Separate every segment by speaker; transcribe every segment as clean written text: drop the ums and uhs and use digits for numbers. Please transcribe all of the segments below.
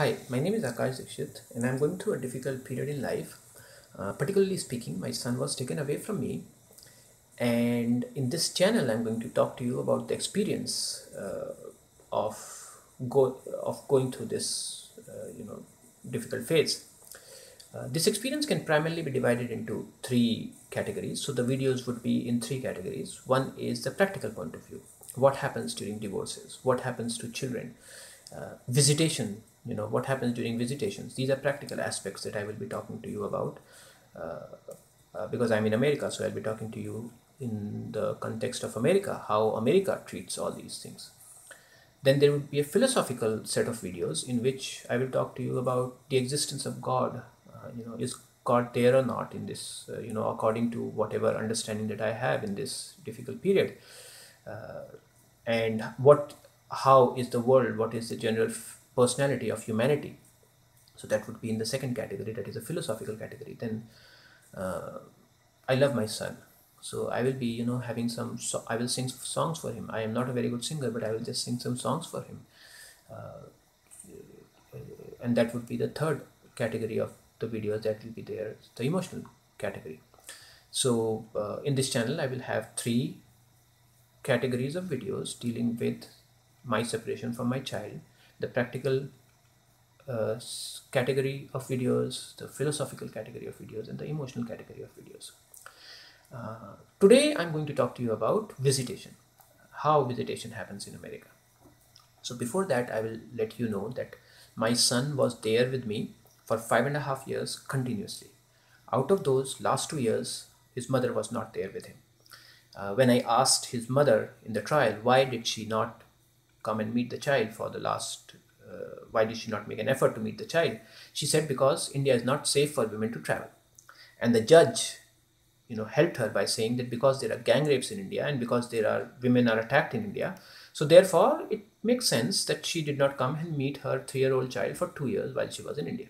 Speaker 1: Hi, my name is Akash Dikshit and I'm going through a difficult period in life. Particularly speaking, my son was taken away from me, and in this channel, I'm going to talk to you about the experience of going through this difficult phase. This experience can primarily be divided into three categories. So the videos would be in three categories. One is the practical point of view. What happens during divorces? What happens to children? Visitation, what happens during visitations. These are practical aspects that I will be talking to you about because I'm in America, so I'll be talking to you in the context of America, how America treats all these things. Then there would be a philosophical set of videos in which I will talk to you about the existence of God. Is God there or not in this, according to whatever understanding that I have in this difficult period. And how is the world, what is the general personality of humanity. So that would be in the second category, that is a philosophical category. Then I love my son, so I will be having I will sing songs for him. I am not a very good singer, but I will just sing some songs for him. And that would be the third category of the videos that will be there, the emotional category. So in this channel I will have three categories of videos dealing with my separation from my child, the practical category of videos, the philosophical category of videos, and the emotional category of videos. Today I'm going to talk to you about visitation, how visitation happens in America. So before that, I will let you know that my son was there with me for 5.5 years continuously. Out of those last 2 years, his mother was not there with him. When I asked his mother in the trial, why did she not come and meet the child for the last, why did she not make an effort to meet the child? She said, because India is not safe for women to travel. And the judge, helped her by saying that because there are gang rapes in India and because women are attacked in India, so therefore it makes sense that she did not come and meet her 3-year-old child for 2 years while she was in India.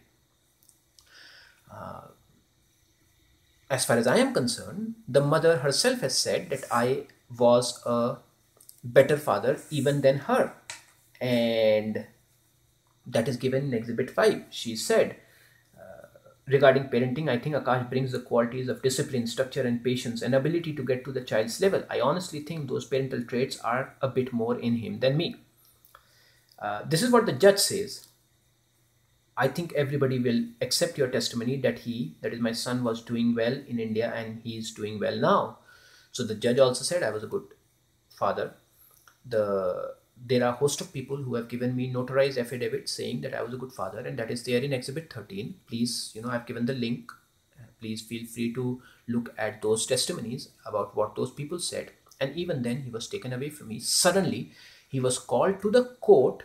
Speaker 1: As far as I am concerned, the mother herself has said that I was a better father even than her. And that is given in Exhibit 5. She said, regarding parenting, I think Akash brings the qualities of discipline, structure, and patience, and ability to get to the child's level. I honestly think those parental traits are a bit more in him than me. This is what the judge says. I think everybody will accept your testimony that that is my son, was doing well in India and he is doing well now. So the judge also said I was a good father. There are a host of people who have given me notarized affidavits saying that I was a good father, and that is there in Exhibit 13. Please, I've given the link. Please feel free to look at those testimonies about what those people said. And even then, he was taken away from me. Suddenly, he was called to the court,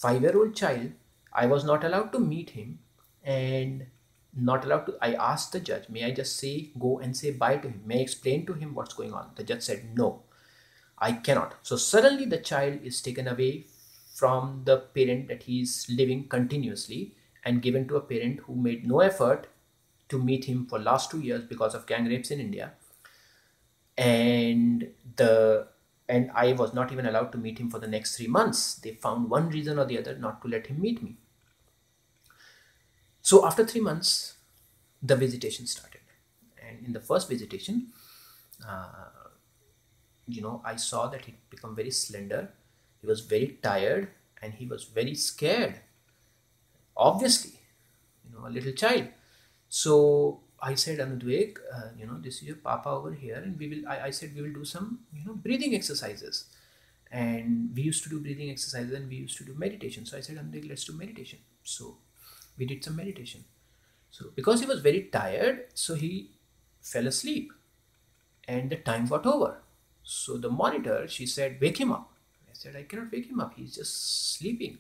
Speaker 1: 5-year-old child. I was not allowed to meet him and not allowed to. I asked the judge, may I just go and say bye to him? May I explain to him what's going on? The judge said, no, I cannot. So suddenly the child is taken away from the parent that he is living continuously and given to a parent who made no effort to meet him for last 2 years because of gang rapes in India. And I was not even allowed to meet him for the next 3 months. They found one reason or the other not to let him meet me. So after 3 months, the visitation started. And in the first visitation, I saw that he'd become very slender. He was very tired and he was very scared. Obviously, a little child. So I said, Anudvek, this is your papa over here, and I said, we will do some, breathing exercises. And we used to do breathing exercises and we used to do meditation. So I said, Anudvek, let's do meditation. So we did some meditation. So because he was very tired, so he fell asleep and the time got over. So the monitor, she said, wake him up. I said, I cannot wake him up. He's just sleeping.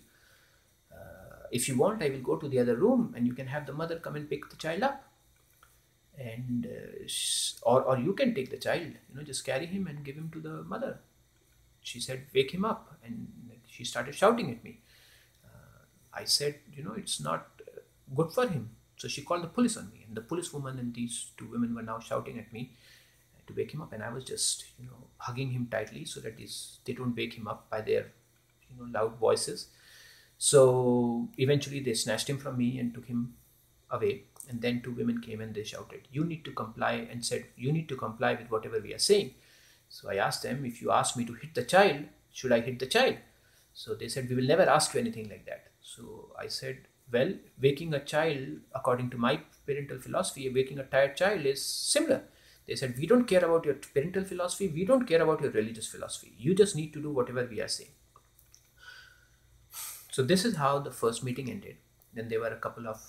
Speaker 1: If you want, I will go to the other room and you can have the mother come and pick the child up. And or you can take the child, just carry him and give him to the mother. She said, wake him up. And she started shouting at me. I said, it's not good for him. So she called the police on me. And the police woman and these two women were now shouting at me to wake him up. And I was just, hugging him tightly so that they don't wake him up by their, loud voices. So eventually they snatched him from me and took him away. And then two women came and they shouted, "You need to comply," and said, "You need to comply with whatever we are saying." So I asked them, "If you ask me to hit the child, should I hit the child?" So they said, "We will never ask you anything like that." So I said, "Well, waking a child, according to my parental philosophy, waking a tired child is similar." They said, "We don't care about your parental philosophy. We don't care about your religious philosophy. You just need to do whatever we are saying." So this is how the first meeting ended. Then there were a couple of,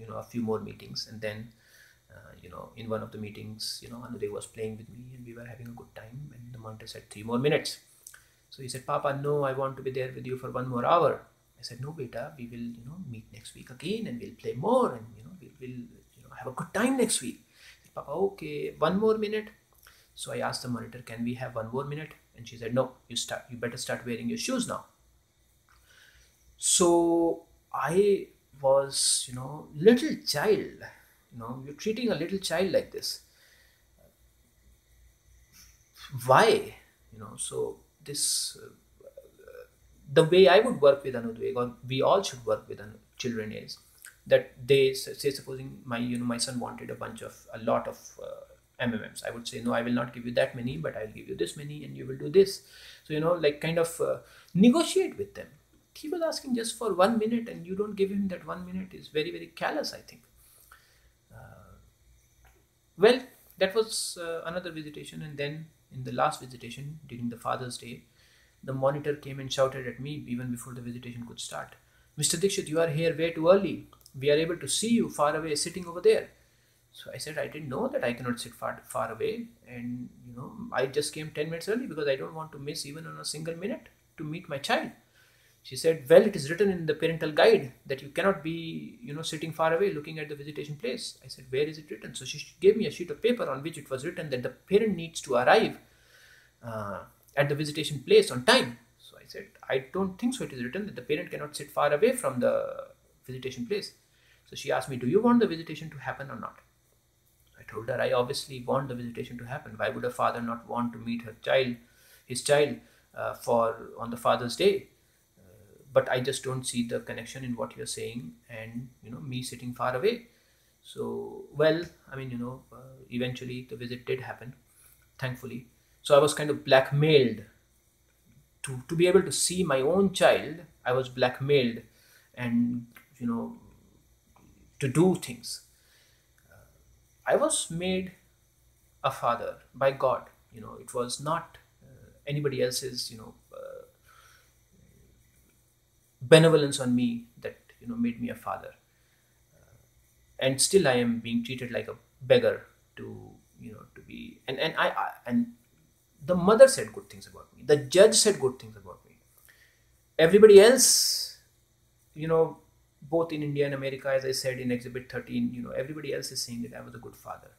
Speaker 1: a few more meetings, and then, in one of the meetings, Anudev was playing with me, and we were having a good time. And the monitor said 3 more minutes. So he said, "Papa, no, I want to be there with you for 1 more hour." I said, "No, beta, we will, meet next week again, and we'll play more, and we'll have a good time next week." I said, "Papa, okay, 1 more minute." So I asked the monitor, "Can we have 1 more minute?" And she said, "No, you better start wearing your shoes now." So I was, little child, you're treating a little child like this. Why? So this, the way I would work with Anudveg, or we all should work with children, is that they say, supposing my son wanted a lot of MMMs, I would say, "No, I will not give you that many, but I'll give you this many, and you will do this." So like kind of negotiate with them. He was asking just for 1 minute, and you don't give him that 1 minute is very, very callous, I think. Well, that was another visitation, and then in the last visitation during the Father's Day, the monitor came and shouted at me even before the visitation could start, "Mr. Dixit, you are here way too early. We are able to see you far away sitting over there." So I said, "I didn't know that I cannot sit far away, and I just came 10 minutes early because I don't want to miss even on a single minute to meet my child." She said, "Well, it is written in the parental guide that you cannot be, sitting far away looking at the visitation place." I said, "Where is it written?" So she gave me a sheet of paper on which it was written that the parent needs to arrive uh, at the visitation place on time. So I said, "I don't think so. It is written that the parent cannot sit far away from the visitation place." So she asked me, "Do you want the visitation to happen or not?" I told her, "I obviously want the visitation to happen. Why would a father not want to meet his child, for on the Father's Day? But I just don't see the connection in what you're saying, and me sitting far away." So, well, I mean, eventually the visit did happen, thankfully. So I was kind of blackmailed to be able to see my own child. I was blackmailed, and you know to do things. I was made a father by God. It was not anybody else's benevolence on me that made me a father. And still I am being treated like a beggar to to be. And the mother said good things about me, the judge said good things about me, everybody else, you know both in India and America, as I said in exhibit 13, everybody else is saying that I was a good father.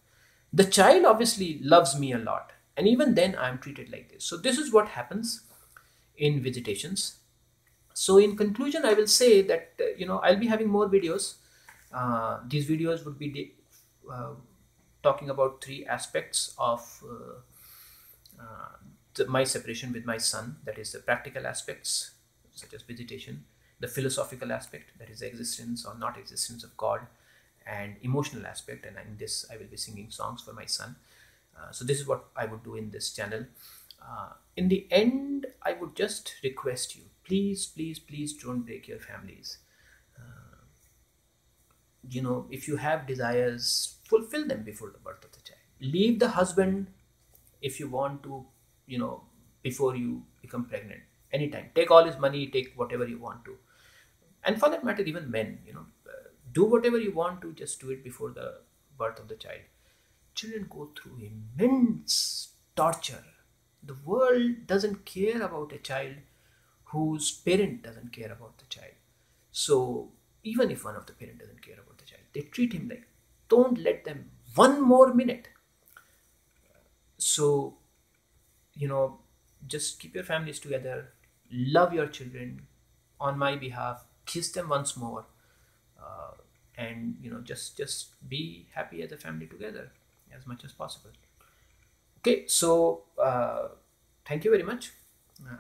Speaker 1: The child obviously loves me a lot, and even then I'm treated like this. So this is what happens in visitations. So in conclusion, I will say that I'll be having more videos. These videos would be talking about three aspects of my separation with my son. That is the practical aspects, such as visitation; the philosophical aspect, that is the existence or not existence of God; and emotional aspect. And in this, I will be singing songs for my son. So this is what I would do in this channel. In the end, I would just request you, please, please, please don't break your families. If you have desires, fulfill them before the birth of the child. Leave the husband if you want to, you know before you become pregnant. Anytime, take all his money, take whatever you want to. And for that matter, even men, do whatever you want to, just do it before the birth of the child. Children go through immense torture. The world doesn't care about a child whose parent doesn't care about the child. So even if one of the parent doesn't care about the child, they treat him like, don't let them 1 more minute. So, you know, just keep your families together, love your children on my behalf, kiss them once more, uh, and just be happy as a family together as much as possible. Okay, so thank you very much.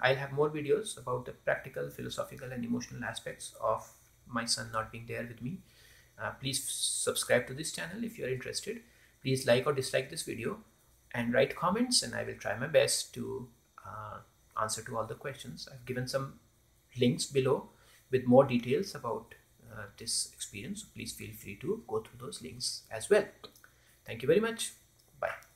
Speaker 1: I'll have more videos about the practical, philosophical, and emotional aspects of my son not being there with me. Please subscribe to this channel if you are interested. Please like or dislike this video and write comments, and I will try my best to answer to all the questions. I've given some links below with more details about this experience. So please feel free to go through those links as well. Thank you very much. Bye.